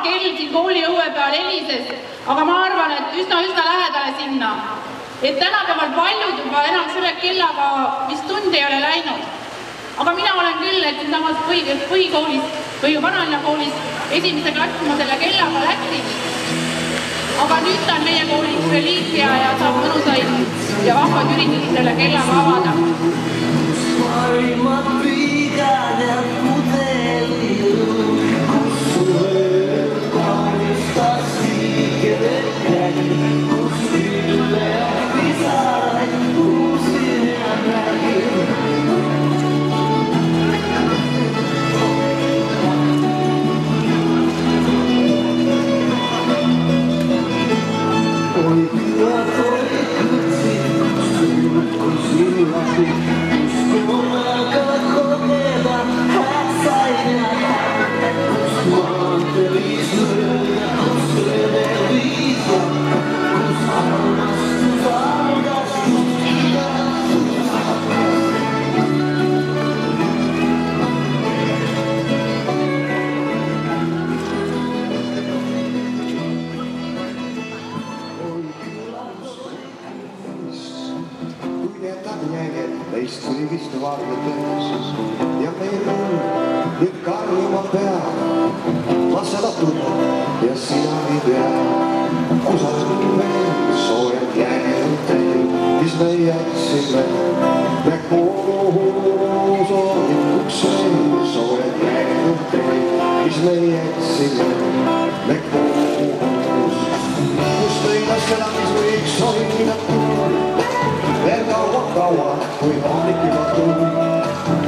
kell siin kooli õue peal helises, aga ma arvan, et üsna lähedale sinna. Et tänapäeval paljud juba enam selle kellaga vist tundi ei ole läinud. Aga mina olen küll, et samas põhikoolis või Vanalinna koolis esimese klassi ma selle kellaga läksin. Aga nüüd ta on meie koolis reliikvia ja saab mõnusaid ja vahvad üritusi selle kellaga avada. Maailma püüdad ja pudelil, kus sulle kaunistas liigede käi, kus ülle ja pisaraid, kus üle räägib. Oi küllad oli kõtsid, suured kui silmad. Neist kõigist vardetes ja meil on nüüd karjuma peab. Ma seda tunnen ja sina ei tea. Kusagil veel soojad jäänud teil, mis me jätsime. Me koos olikuks veel soojad jäänud teil, mis me jätsime. Me koos, kus tõinas seda, mis võiks hoida veel kaua, kui hommik juba tuli.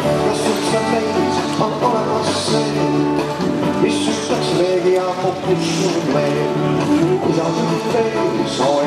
Kas üldse meis on olemas see, mis ütleks veegi ja popus sul veel, kusagil veel sooja.